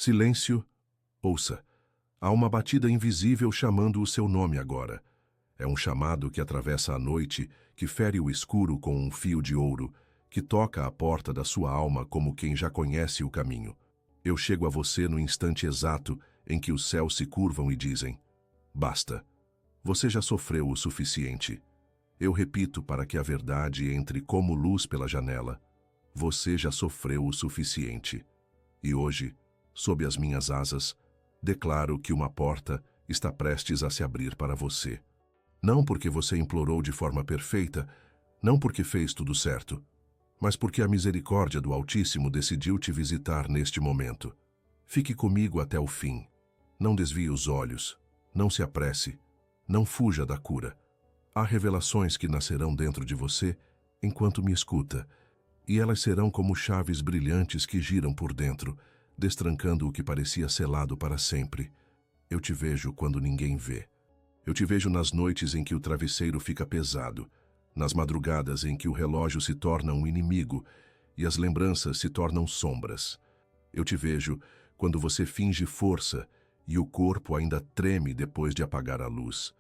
Silêncio, ouça. Há uma batida invisível chamando o seu nome agora. É um chamado que atravessa a noite, que fere o escuro com um fio de ouro, que toca a porta da sua alma como quem já conhece o caminho. Eu chego a você no instante exato em que os céus se curvam e dizem: basta. Você já sofreu o suficiente. Eu repito para que a verdade entre como luz pela janela. Você já sofreu o suficiente. E hoje, sob as minhas asas, declaro que uma porta está prestes a se abrir para você. Não porque você implorou de forma perfeita, não porque fez tudo certo, mas porque a misericórdia do Altíssimo decidiu te visitar neste momento. Fique comigo até o fim. Não desvie os olhos. Não se apresse. Não fuja da cura. Há revelações que nascerão dentro de você enquanto me escuta, e elas serão como chaves brilhantes que giram por dentro, destrancando o que parecia selado para sempre. Eu te vejo quando ninguém vê. Eu te vejo nas noites em que o travesseiro fica pesado, nas madrugadas em que o relógio se torna um inimigo e as lembranças se tornam sombras. Eu te vejo quando você finge força e o corpo ainda treme depois de apagar a luz.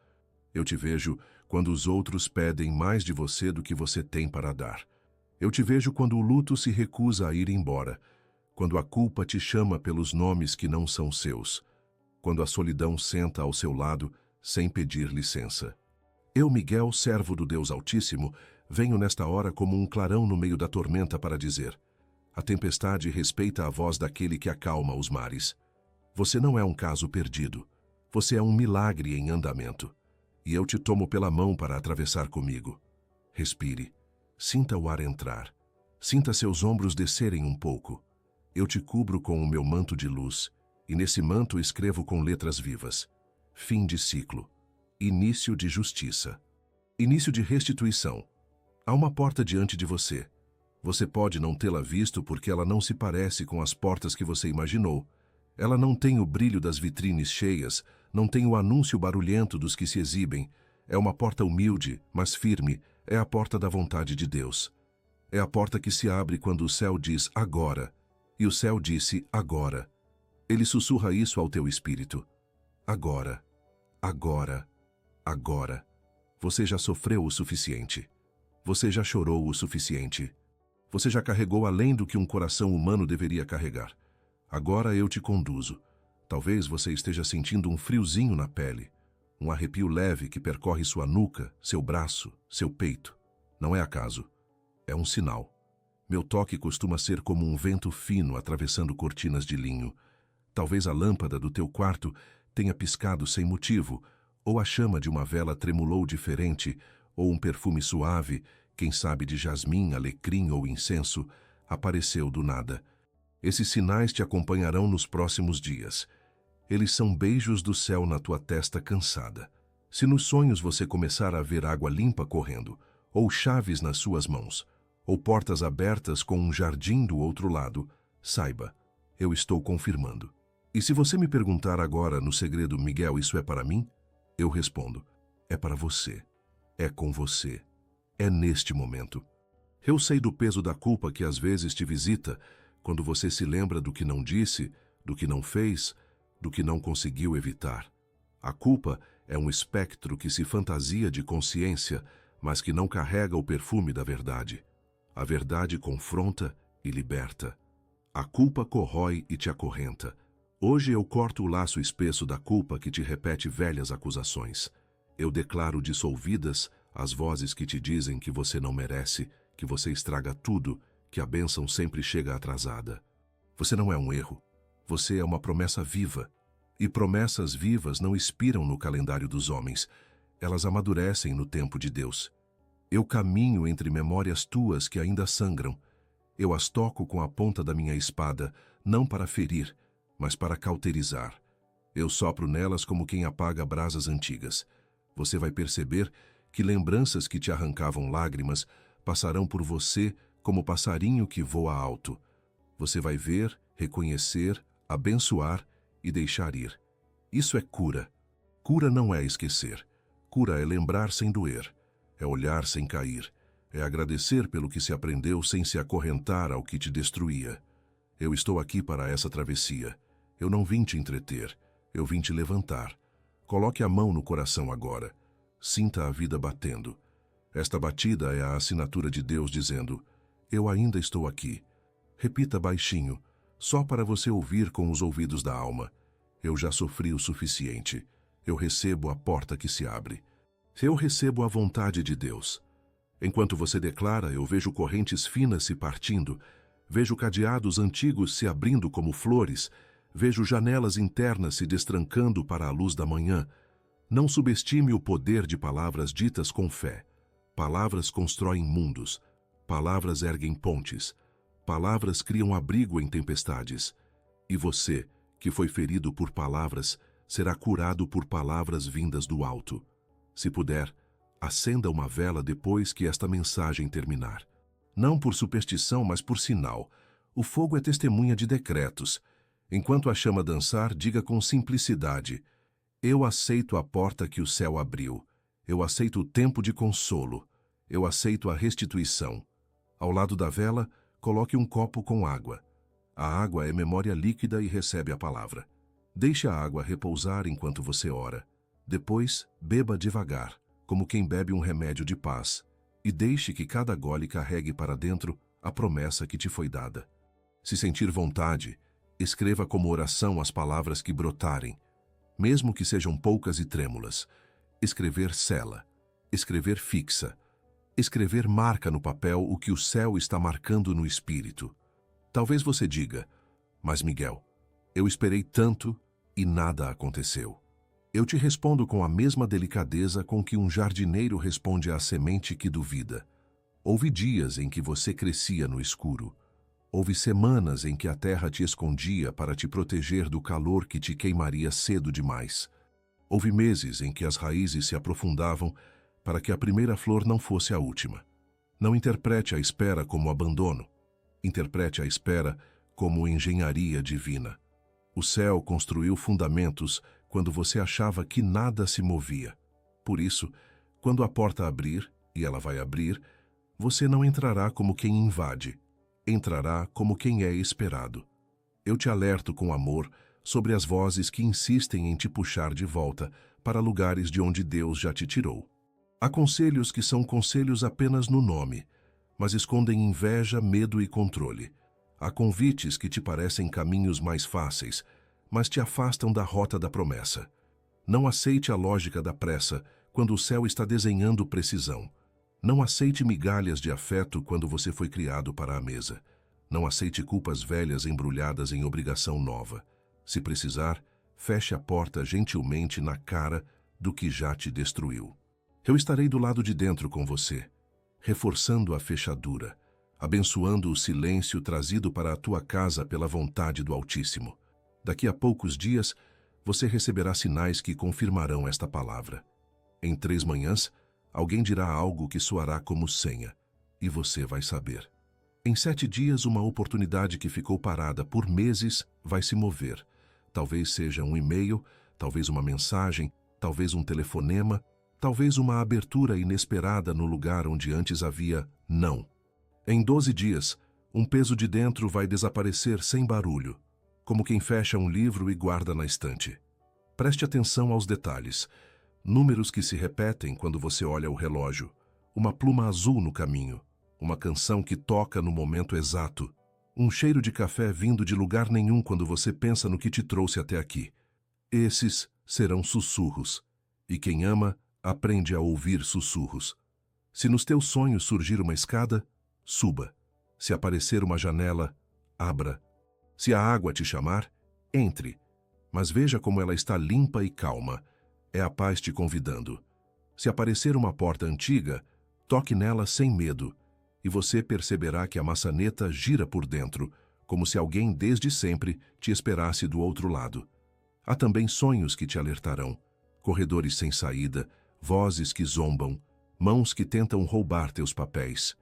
Eu te vejo quando os outros pedem mais de você do que você tem para dar. Eu te vejo quando o luto se recusa a ir embora, quando a culpa te chama pelos nomes que não são seus, quando a solidão senta ao seu lado sem pedir licença. Eu, Miguel, servo do Deus Altíssimo, venho nesta hora como um clarão no meio da tormenta para dizer: a tempestade respeita a voz daquele que acalma os mares. Você não é um caso perdido. Você é um milagre em andamento. E eu te tomo pela mão para atravessar comigo. Respire. Sinta o ar entrar. Sinta seus ombros descerem um pouco. Eu te cubro com o meu manto de luz, e nesse manto escrevo com letras vivas: fim de ciclo. Início de justiça. Início de restituição. Há uma porta diante de você. Você pode não tê-la visto porque ela não se parece com as portas que você imaginou. Ela não tem o brilho das vitrines cheias, não tem o anúncio barulhento dos que se exibem. É uma porta humilde, mas firme. É a porta da vontade de Deus. É a porta que se abre quando o céu diz agora. E o céu disse agora. Ele sussurra isso ao teu espírito. Agora. Agora. Agora. Você já sofreu o suficiente. Você já chorou o suficiente. Você já carregou além do que um coração humano deveria carregar. Agora eu te conduzo. Talvez você esteja sentindo um friozinho na pele, um arrepio leve que percorre sua nuca, seu braço, seu peito. Não é acaso. É um sinal. Meu toque costuma ser como um vento fino atravessando cortinas de linho. Talvez a lâmpada do teu quarto tenha piscado sem motivo, ou a chama de uma vela tremulou diferente, ou um perfume suave, quem sabe de jasmim, alecrim ou incenso, apareceu do nada. Esses sinais te acompanharão nos próximos dias. Eles são beijos do céu na tua testa cansada. Se nos sonhos você começar a ver água limpa correndo, ou chaves nas suas mãos, ou portas abertas com um jardim do outro lado, saiba, eu estou confirmando. E se você me perguntar agora no segredo: Miguel, isso é para mim? Eu respondo: é para você. É com você. É neste momento. Eu sei do peso da culpa que às vezes te visita, quando você se lembra do que não disse, do que não fez, do que não conseguiu evitar. A culpa é um espectro que se fantasia de consciência, mas que não carrega o perfume da verdade. A verdade confronta e liberta. A culpa corrói e te acorrenta. Hoje eu corto o laço espesso da culpa que te repete velhas acusações. Eu declaro dissolvidas as vozes que te dizem que você não merece, que você estraga tudo, que a bênção sempre chega atrasada. Você não é um erro. Você é uma promessa viva. E promessas vivas não expiram no calendário dos homens. Elas amadurecem no tempo de Deus. Eu caminho entre memórias tuas que ainda sangram. Eu as toco com a ponta da minha espada, não para ferir, mas para cauterizar. Eu sopro nelas como quem apaga brasas antigas. Você vai perceber que lembranças que te arrancavam lágrimas passarão por você como passarinho que voa alto. Você vai ver, reconhecer, abençoar e deixar ir. Isso é cura. Cura não é esquecer. Cura é lembrar sem doer. É olhar sem cair. É agradecer pelo que se aprendeu sem se acorrentar ao que te destruía. Eu estou aqui para essa travessia. Eu não vim te entreter, eu vim te levantar. Coloque a mão no coração agora. Sinta a vida batendo. Esta batida é a assinatura de Deus dizendo: eu ainda estou aqui. Repita baixinho, só para você ouvir com os ouvidos da alma. Eu já sofri o suficiente. Eu recebo a porta que se abre. Eu recebo a vontade de Deus. Enquanto você declara, eu vejo correntes finas se partindo, vejo cadeados antigos se abrindo como flores, vejo janelas internas se destrancando para a luz da manhã. Não subestime o poder de palavras ditas com fé. Palavras constroem mundos. Palavras erguem pontes. Palavras criam abrigo em tempestades. E você, que foi ferido por palavras, será curado por palavras vindas do alto. Se puder, acenda uma vela depois que esta mensagem terminar. Não por superstição, mas por sinal. O fogo é testemunha de decretos. Enquanto a chama dançar, diga com simplicidade: eu aceito a porta que o céu abriu. Eu aceito o tempo de consolo. Eu aceito a restituição. Ao lado da vela, coloque um copo com água. A água é memória líquida e recebe a palavra. Deixe a água repousar enquanto você ora. Depois, beba devagar, como quem bebe um remédio de paz, e deixe que cada gole carregue para dentro a promessa que te foi dada. Se sentir vontade, escreva como oração as palavras que brotarem, mesmo que sejam poucas e trêmulas. Escrever sela, escrever fixa, escrever marca no papel o que o céu está marcando no espírito. Talvez você diga: mas Miguel, eu esperei tanto e nada aconteceu. Eu te respondo com a mesma delicadeza com que um jardineiro responde à semente que duvida. Houve dias em que você crescia no escuro. Houve semanas em que a terra te escondia para te proteger do calor que te queimaria cedo demais. Houve meses em que as raízes se aprofundavam para que a primeira flor não fosse a última. Não interprete a espera como abandono. Interprete a espera como engenharia divina. O céu construiu fundamentos quando você achava que nada se movia. Por isso, quando a porta abrir, e ela vai abrir, você não entrará como quem invade. Entrará como quem é esperado. Eu te alerto com amor sobre as vozes que insistem em te puxar de volta para lugares de onde Deus já te tirou. Há conselhos que são conselhos apenas no nome, mas escondem inveja, medo e controle. Há convites que te parecem caminhos mais fáceis, mas te afastam da rota da promessa. Não aceite a lógica da pressa quando o céu está desenhando precisão. Não aceite migalhas de afeto quando você foi criado para a mesa. Não aceite culpas velhas embrulhadas em obrigação nova. Se precisar, feche a porta gentilmente na cara do que já te destruiu. Eu estarei do lado de dentro com você, reforçando a fechadura, abençoando o silêncio trazido para a tua casa pela vontade do Altíssimo. Daqui a poucos dias, você receberá sinais que confirmarão esta palavra. Em 3 manhãs, alguém dirá algo que soará como senha, e você vai saber. Em 7 dias, uma oportunidade que ficou parada por meses vai se mover. Talvez seja um e-mail, talvez uma mensagem, talvez um telefonema, talvez uma abertura inesperada no lugar onde antes havia não. Em 12 dias, um peso de dentro vai desaparecer sem barulho, como quem fecha um livro e guarda na estante. Preste atenção aos detalhes. Números que se repetem quando você olha o relógio, uma pluma azul no caminho, uma canção que toca no momento exato, um cheiro de café vindo de lugar nenhum quando você pensa no que te trouxe até aqui. Esses serão sussurros, e quem ama aprende a ouvir sussurros. Se nos teus sonhos surgir uma escada, suba. Se aparecer uma janela, abra. Se a água te chamar, entre. Mas veja como ela está limpa e calma. É a paz te convidando. Se aparecer uma porta antiga, toque nela sem medo, e você perceberá que a maçaneta gira por dentro, como se alguém desde sempre te esperasse do outro lado. Há também sonhos que te alertarão, corredores sem saída, vozes que zombam, mãos que tentam roubar teus papéis.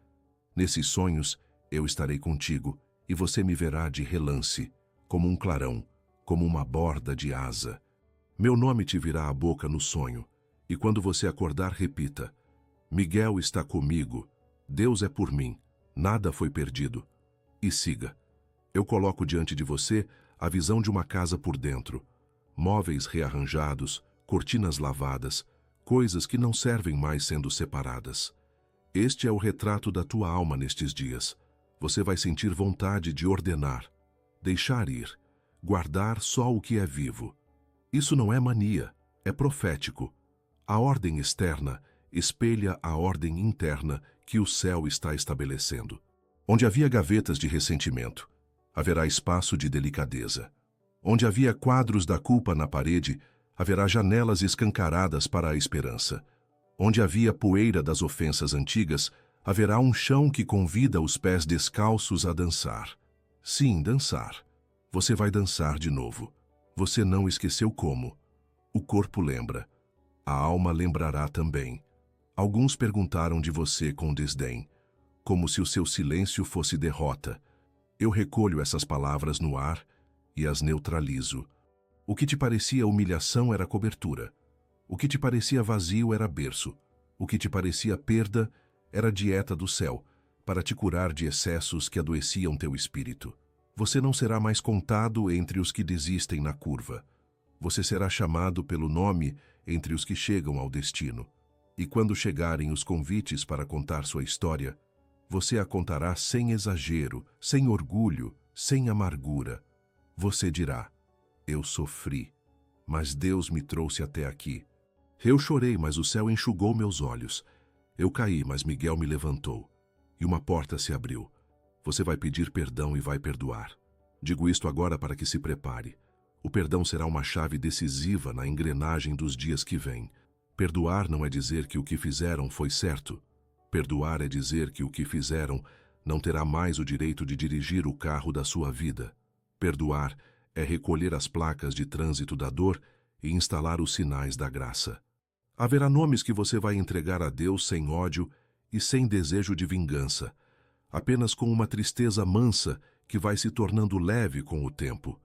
Nesses sonhos, eu estarei contigo, e você me verá de relance, como um clarão, como uma borda de asa. Meu nome te virá à boca no sonho, e quando você acordar, repita: Miguel está comigo, Deus é por mim, nada foi perdido. E siga. Eu coloco diante de você a visão de uma casa por dentro, móveis rearranjados, cortinas lavadas, coisas que não servem mais sendo separadas. Este é o retrato da tua alma nestes dias. Você vai sentir vontade de ordenar, deixar ir, guardar só o que é vivo. Isso não é mania, é profético. A ordem externa espelha a ordem interna que o céu está estabelecendo. Onde havia gavetas de ressentimento, haverá espaço de delicadeza. Onde havia quadros da culpa na parede, haverá janelas escancaradas para a esperança. Onde havia poeira das ofensas antigas, haverá um chão que convida os pés descalços a dançar. Sim, dançar. Você vai dançar de novo. Você não esqueceu como. O corpo lembra. A alma lembrará também. Alguns perguntaram de você com desdém, como se o seu silêncio fosse derrota. Eu recolho essas palavras no ar e as neutralizo. O que te parecia humilhação era cobertura. O que te parecia vazio era berço. O que te parecia perda era dieta do céu, para te curar de excessos que adoeciam teu espírito. Você não será mais contado entre os que desistem na curva. Você será chamado pelo nome entre os que chegam ao destino. E quando chegarem os convites para contar sua história, você a contará sem exagero, sem orgulho, sem amargura. Você dirá: eu sofri, mas Deus me trouxe até aqui. Eu chorei, mas o céu enxugou meus olhos. Eu caí, mas Miguel me levantou. E uma porta se abriu. Você vai pedir perdão e vai perdoar. Digo isto agora para que se prepare. O perdão será uma chave decisiva na engrenagem dos dias que vêm. Perdoar não é dizer que o que fizeram foi certo. Perdoar é dizer que o que fizeram não terá mais o direito de dirigir o carro da sua vida. Perdoar é recolher as placas de trânsito da dor e instalar os sinais da graça. Haverá nomes que você vai entregar a Deus sem ódio e sem desejo de vingança, apenas com uma tristeza mansa que vai se tornando leve com o tempo.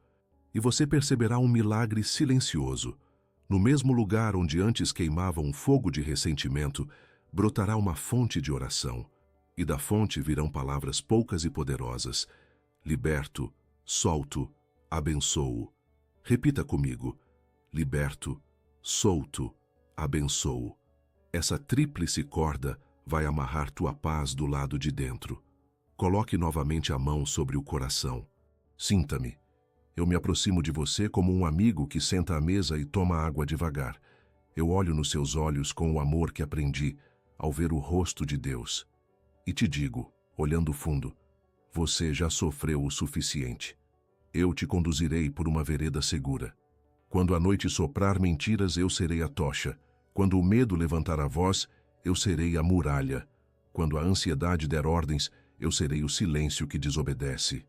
E você perceberá um milagre silencioso. No mesmo lugar onde antes queimava um fogo de ressentimento, brotará uma fonte de oração. E da fonte virão palavras poucas e poderosas. Liberto, solto, abençoo. Repita comigo. Liberto, solto, abençoo. Essa tríplice corda vai amarrar tua paz do lado de dentro. Coloque novamente a mão sobre o coração. Sinta-me. Eu me aproximo de você como um amigo que senta à mesa e toma água devagar. Eu olho nos seus olhos com o amor que aprendi ao ver o rosto de Deus. E te digo, olhando fundo, você já sofreu o suficiente. Eu te conduzirei por uma vereda segura. Quando a noite soprar mentiras, eu serei a tocha. Quando o medo levantar a voz, eu serei a muralha. Quando a ansiedade der ordens, eu serei o silêncio que desobedece.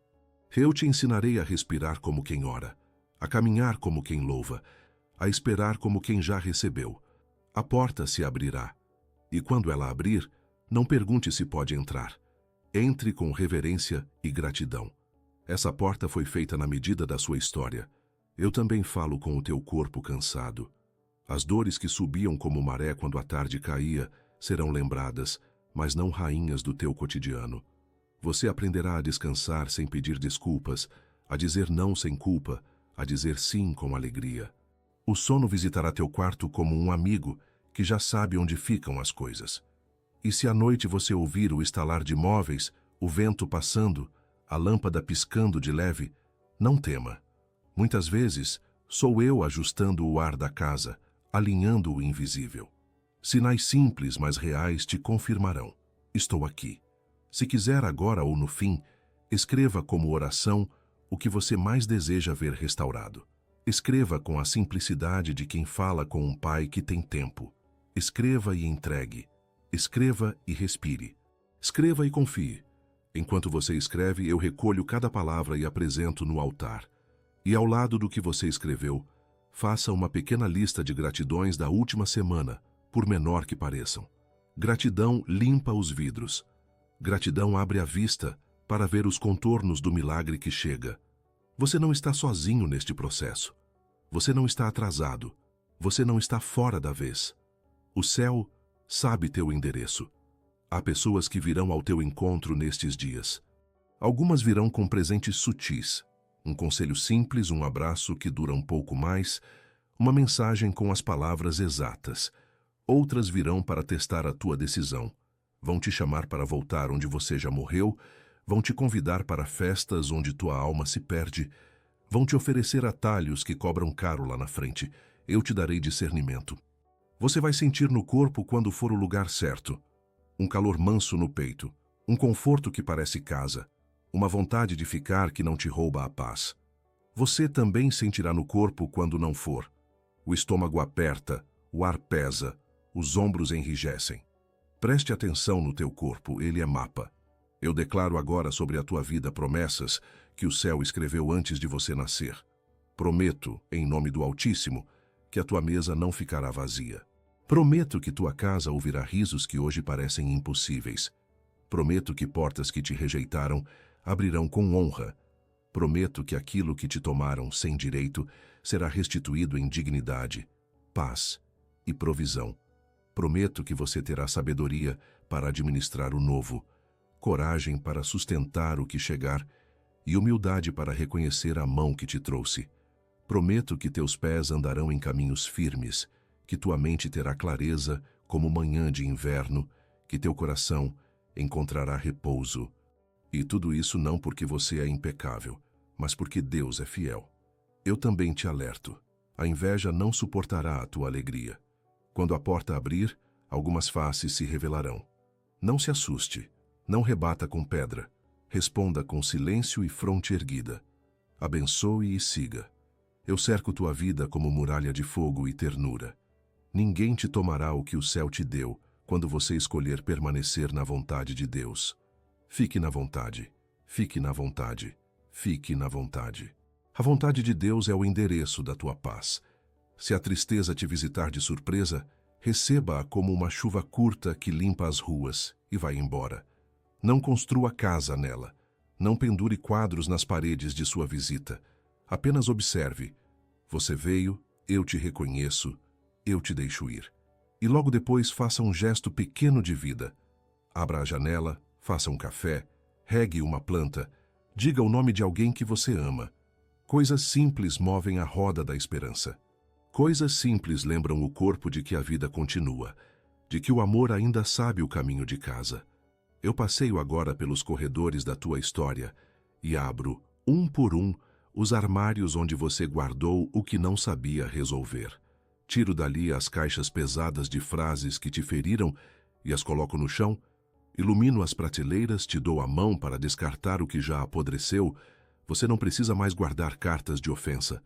Eu te ensinarei a respirar como quem ora, a caminhar como quem louva, a esperar como quem já recebeu. A porta se abrirá. E quando ela abrir, não pergunte se pode entrar. Entre com reverência e gratidão. Essa porta foi feita na medida da sua história. Eu também falo com o teu corpo cansado. As dores que subiam como maré quando a tarde caía serão lembradas, mas não rainhas do teu cotidiano. Você aprenderá a descansar sem pedir desculpas, a dizer não sem culpa, a dizer sim com alegria. O sono visitará teu quarto como um amigo que já sabe onde ficam as coisas. E se à noite você ouvir o estalar de móveis, o vento passando, a lâmpada piscando de leve, não tema. Muitas vezes, sou eu ajustando o ar da casa, alinhando o invisível. Sinais simples, mas reais te confirmarão. Estou aqui. Se quiser agora ou no fim, escreva como oração o que você mais deseja ver restaurado. Escreva com a simplicidade de quem fala com um pai que tem tempo. Escreva e entregue. Escreva e respire. Escreva e confie. Enquanto você escreve, eu recolho cada palavra e apresento no altar. E ao lado do que você escreveu, faça uma pequena lista de gratidões da última semana, por menor que pareçam. Gratidão limpa os vidros. Gratidão abre a vista para ver os contornos do milagre que chega. Você não está sozinho neste processo. Você não está atrasado. Você não está fora da vez. O céu sabe teu endereço. Há pessoas que virão ao teu encontro nestes dias. Algumas virão com presentes sutis, Um conselho simples, um abraço que dura um pouco mais, uma mensagem com as palavras exatas. Outras virão para testar a tua decisão. Vão te chamar para voltar onde você já morreu, vão te convidar para festas onde tua alma se perde, vão te oferecer atalhos que cobram caro lá na frente. Eu te darei discernimento. Você vai sentir no corpo quando for o lugar certo. Um calor manso no peito, um conforto que parece casa, uma vontade de ficar que não te rouba a paz. Você também sentirá no corpo quando não for. O estômago aperta, o ar pesa, os ombros enrijecem. Preste atenção no teu corpo, ele é mapa. Eu declaro agora sobre a tua vida promessas que o céu escreveu antes de você nascer. Prometo, em nome do Altíssimo, que a tua mesa não ficará vazia. Prometo que tua casa ouvirá risos que hoje parecem impossíveis. Prometo que portas que te rejeitaram abrirão com honra. Prometo que aquilo que te tomaram sem direito será restituído em dignidade, paz e provisão. Prometo que você terá sabedoria para administrar o novo, coragem para sustentar o que chegar e humildade para reconhecer a mão que te trouxe. Prometo que teus pés andarão em caminhos firmes, que tua mente terá clareza como manhã de inverno, que teu coração encontrará repouso. E tudo isso não porque você é impecável, mas porque Deus é fiel. Eu também te alerto. A inveja não suportará a tua alegria. Quando a porta abrir, algumas faces se revelarão. Não se assuste, não rebata com pedra. Responda com silêncio e fronte erguida. Abençoe e siga. Eu cerco tua vida como muralha de fogo e ternura. Ninguém te tomará o que o céu te deu quando você escolher permanecer na vontade de Deus. Fique na vontade, fique na vontade, fique na vontade. A vontade de Deus é o endereço da tua paz. Se a tristeza te visitar de surpresa, receba-a como uma chuva curta que limpa as ruas e vai embora. Não construa casa nela. Não pendure quadros nas paredes de sua visita. Apenas observe. Você veio, eu te reconheço, eu te deixo ir. E logo depois faça um gesto pequeno de vida. Abra a janela, faça um café, regue uma planta, diga o nome de alguém que você ama. Coisas simples movem a roda da esperança. Coisas simples lembram o corpo de que a vida continua, de que o amor ainda sabe o caminho de casa. Eu passeio agora pelos corredores da tua história e abro, um por um, os armários onde você guardou o que não sabia resolver. Tiro dali as caixas pesadas de frases que te feriram e as coloco no chão. Ilumino as prateleiras, te dou a mão para descartar o que já apodreceu. Você não precisa mais guardar cartas de ofensa.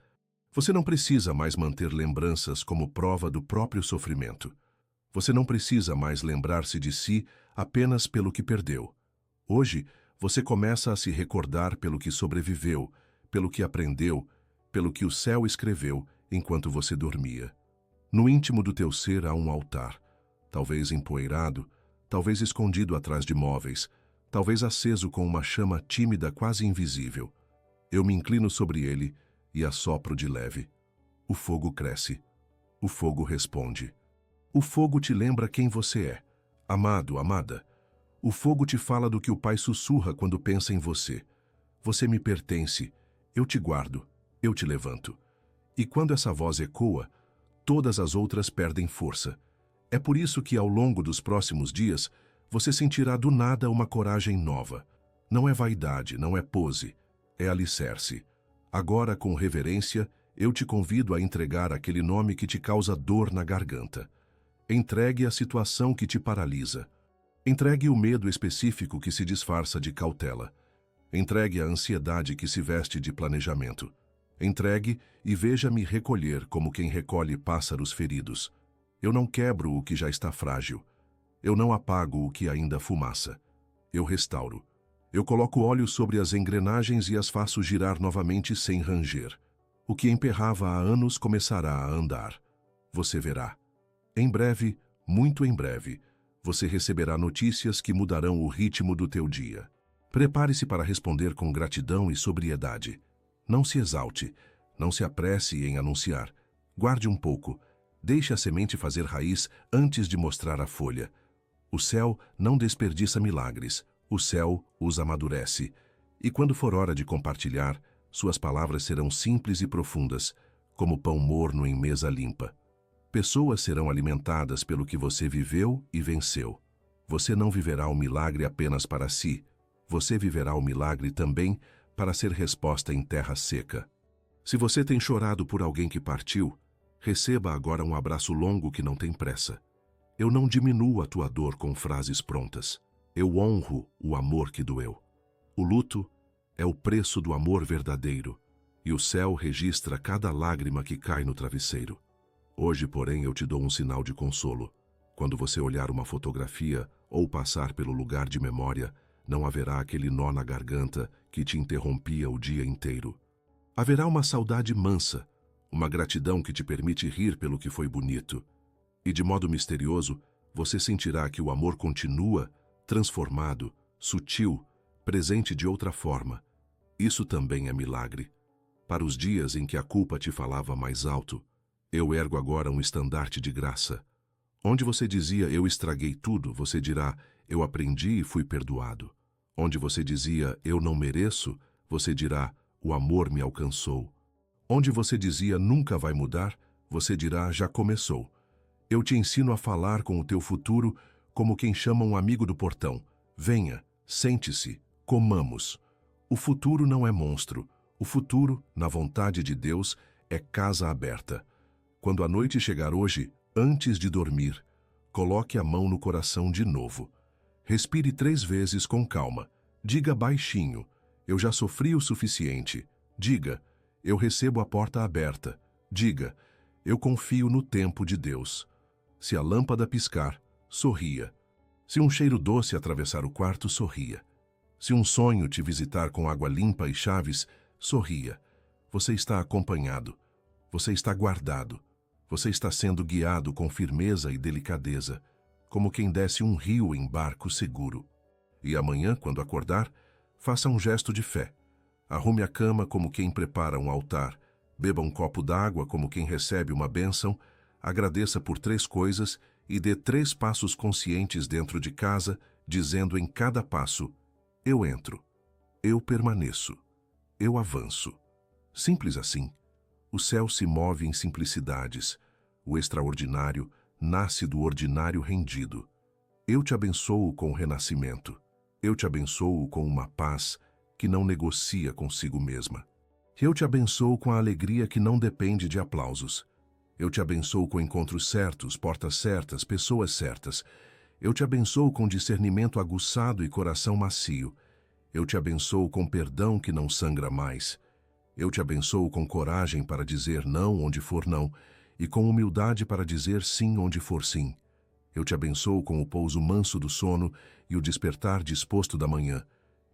Você não precisa mais manter lembranças como prova do próprio sofrimento. Você não precisa mais lembrar-se de si apenas pelo que perdeu. Hoje, você começa a se recordar pelo que sobreviveu, pelo que aprendeu, pelo que o céu escreveu enquanto você dormia. No íntimo do teu ser há um altar, talvez empoeirado, talvez escondido atrás de móveis, talvez aceso com uma chama tímida quase invisível. Eu me inclino sobre ele e assopro de leve. O fogo cresce. O fogo responde. O fogo te lembra quem você é. Amado, amada. O fogo te fala do que o Pai sussurra quando pensa em você. Você me pertence. Eu te guardo. Eu te levanto. E quando essa voz ecoa, todas as outras perdem força. É por isso que, ao longo dos próximos dias, você sentirá do nada uma coragem nova. Não é vaidade, não é pose, é alicerce. Agora, com reverência, eu te convido a entregar aquele nome que te causa dor na garganta. Entregue a situação que te paralisa. Entregue o medo específico que se disfarça de cautela. Entregue a ansiedade que se veste de planejamento. Entregue e veja-me recolher como quem recolhe pássaros feridos. Eu não quebro o que já está frágil. Eu não apago o que ainda fumaça. Eu restauro. Eu coloco óleo sobre as engrenagens e as faço girar novamente sem ranger. O que emperrava há anos começará a andar. Você verá. Em breve, muito em breve, você receberá notícias que mudarão o ritmo do teu dia. Prepare-se para responder com gratidão e sobriedade. Não se exalte, não se apresse em anunciar. Guarde um pouco. Deixe a semente fazer raiz antes de mostrar a folha. O céu não desperdiça milagres, o céu os amadurece. E quando for hora de compartilhar, Suas palavras serão simples e profundas, como pão morno em mesa limpa. Pessoas serão alimentadas pelo que você viveu e venceu. Você não viverá o milagre apenas para si. Você viverá o milagre também para ser resposta em terra seca. Se você tem chorado por alguém que partiu, receba agora um abraço longo que não tem pressa. Eu não diminuo a tua dor com frases prontas. Eu honro o amor que doeu. O luto é o preço do amor verdadeiro, e o céu registra cada lágrima que cai no travesseiro. Hoje, porém, eu te dou um sinal de consolo. Quando você olhar uma fotografia ou passar pelo lugar de memória, não haverá aquele nó na garganta que te interrompia o dia inteiro. Haverá uma saudade mansa, uma gratidão que te permite rir pelo que foi bonito. E de modo misterioso, você sentirá que o amor continua, transformado, sutil, presente de outra forma. Isso também é milagre. Para os dias em que a culpa te falava mais alto, eu ergo agora um estandarte de graça. Onde você dizia, eu estraguei tudo, você dirá, eu aprendi e fui perdoado. Onde você dizia, eu não mereço, você dirá, o amor me alcançou. Onde você dizia, nunca vai mudar, você dirá, já começou. Eu te ensino a falar com o teu futuro como quem chama um amigo do portão. Venha, sente-se, comamos. O futuro não é monstro. O futuro, na vontade de Deus, é casa aberta. Quando a noite chegar hoje, antes de dormir, coloque a mão no coração de novo. Respire 3 vezes com calma. Diga baixinho, eu já sofri o suficiente. Diga, eu recebo a porta aberta. Diga, eu confio no tempo de Deus. Se a lâmpada piscar, sorria. Se um cheiro doce atravessar o quarto, sorria. Se um sonho te visitar com água limpa e chaves, sorria. Você está acompanhado. Você está guardado. Você está sendo guiado com firmeza e delicadeza, como quem desce um rio em barco seguro. E amanhã, quando acordar, faça um gesto de fé. Arrume a cama como quem prepara um altar. Beba um copo d'água como quem recebe uma bênção. Agradeça por 3 coisas e dê 3 passos conscientes dentro de casa, dizendo em cada passo, eu entro, eu permaneço, eu avanço. Simples assim. O céu se move em simplicidades. O extraordinário nasce do ordinário rendido. Eu te abençoo com o renascimento. Eu te abençoo com uma paz que não negocia consigo mesma. Eu te abençoo com a alegria que não depende de aplausos. Eu te abençoo com encontros certos, portas certas, pessoas certas. Eu te abençoo com discernimento aguçado e coração macio. Eu te abençoo com perdão que não sangra mais. Eu te abençoo com coragem para dizer não onde for não, e com humildade para dizer sim onde for sim. Eu te abençoo com o pouso manso do sono e o despertar disposto da manhã.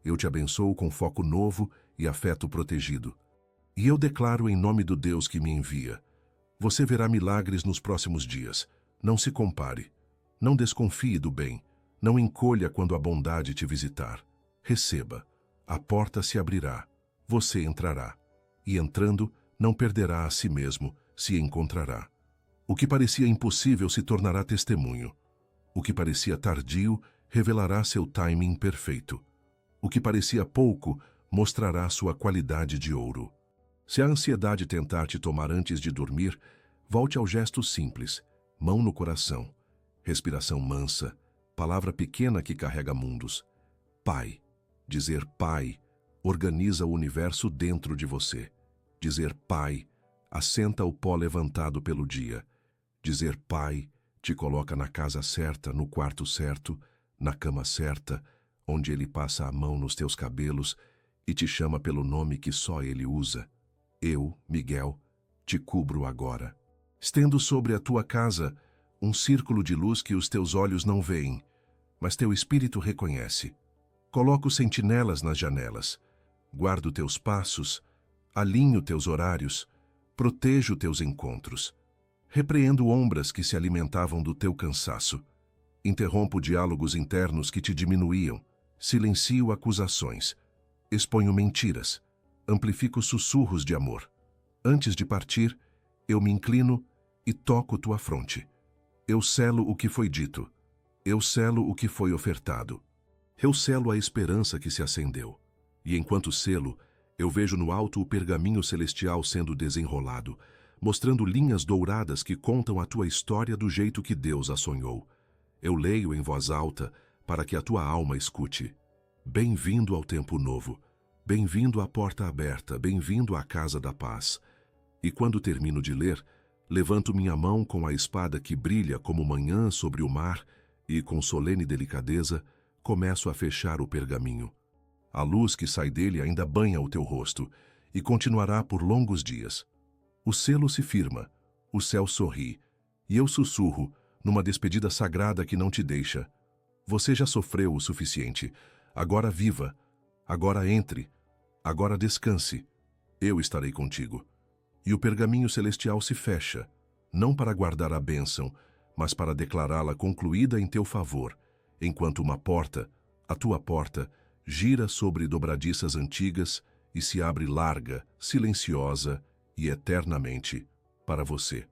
Eu te abençoo com foco novo e afeto protegido. E eu declaro em nome do Deus que me envia. Você verá milagres nos próximos dias. Não se compare. Não desconfie do bem. Não encolha quando a bondade te visitar. Receba. A porta se abrirá. Você entrará. E entrando, não perderá a si mesmo, se encontrará. O que parecia impossível se tornará testemunho. O que parecia tardio revelará seu timing perfeito. O que parecia pouco mostrará sua qualidade de ouro. Se a ansiedade tentar te tomar antes de dormir, volte ao gesto simples, mão no coração, respiração mansa, palavra pequena que carrega mundos. Pai. Dizer Pai organiza o universo dentro de você. Dizer Pai assenta o pó levantado pelo dia. Dizer Pai te coloca na casa certa, no quarto certo, na cama certa, onde Ele passa a mão nos teus cabelos e te chama pelo nome que só Ele usa. Eu, Miguel, te cubro agora. Estendo sobre a tua casa um círculo de luz que os teus olhos não veem, mas teu espírito reconhece. Coloco sentinelas nas janelas. Guardo teus passos, alinho teus horários, protejo teus encontros. Repreendo ombras que se alimentavam do teu cansaço. Interrompo diálogos internos que te diminuíam. Silencio acusações. Exponho mentiras. Amplifico sussurros de amor. Antes de partir, eu me inclino e toco tua fronte. Eu selo o que foi dito. Eu selo o que foi ofertado. Eu selo a esperança que se acendeu. E enquanto selo, Eu vejo no alto o pergaminho celestial sendo desenrolado, mostrando linhas douradas que contam a tua história do jeito que Deus a sonhou. Eu leio em voz alta para que a tua alma escute. Bem-vindo ao tempo novo. Bem-vindo à porta aberta. Bem-vindo à casa da paz. E quando termino de ler, levanto minha mão com a espada que brilha como manhã sobre o mar e, com solene delicadeza, começo a fechar o pergaminho. A luz que sai dele ainda banha o teu rosto e continuará por longos dias. O selo se firma, o céu sorri, e eu sussurro, numa despedida sagrada que não te deixa. Você já sofreu o suficiente. Agora viva. Agora entre. Agora descanse. Eu estarei contigo. E o pergaminho celestial se fecha, não para guardar a bênção, mas para declará-la concluída em teu favor, enquanto uma porta, a tua porta, gira sobre dobradiças antigas e se abre larga, silenciosa e eternamente para você.